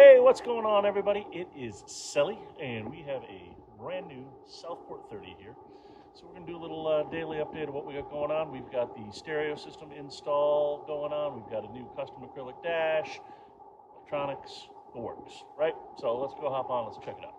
Hey, what's going on, everybody? It is Sully, and we have a brand new Southport 30 here. So we're going to do a little daily update of what we got going on. We've got the stereo system install going on. We've got a new custom acrylic dash, electronics, the works, right? So let's go hop on, let's check it out.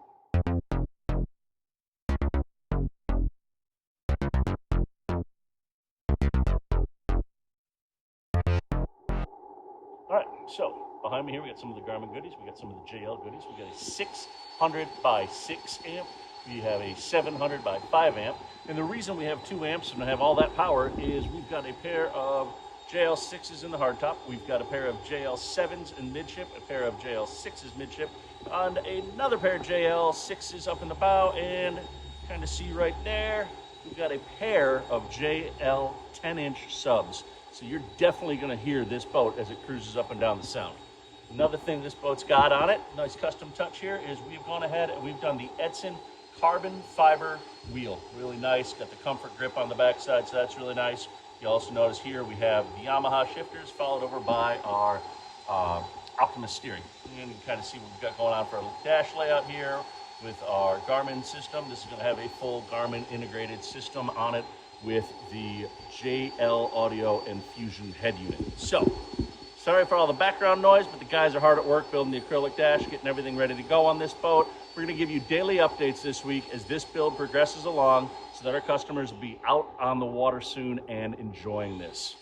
All right, so behind me here, we got some of the Garmin goodies. We got some of the JL goodies. We got a 600 by 6 amp. We have a 700 by 5 amp. And the reason we have 2 amps and have all that power is we've got a pair of JL Sixes in the hardtop. We've got a pair of JL Sevens in midship, a pair of JL Sixes midship, and another pair of JL Sixes up in the bow. And kind of see right there, we've got a pair of JL 10-inch subs. So you're definitely going to hear this boat as it cruises up and down the sound. Another thing this boat's got on it, nice custom touch here, is we've gone ahead and we've done the Edson carbon fiber wheel. Really nice, got the comfort grip on the backside, so that's really nice. You also notice here we have the Yamaha shifters followed over by our Optimus steering. And you can kind of see what we've got going on for a dash layout here with our Garmin system. This is going to have a full Garmin integrated system on it with the JL audio and fusion head unit. So, sorry for all the background noise, but the guys are hard at work building the acrylic dash, getting everything ready to go on this boat. We're gonna give you daily updates this week as this build progresses along so that our customers will be out on the water soon and enjoying this.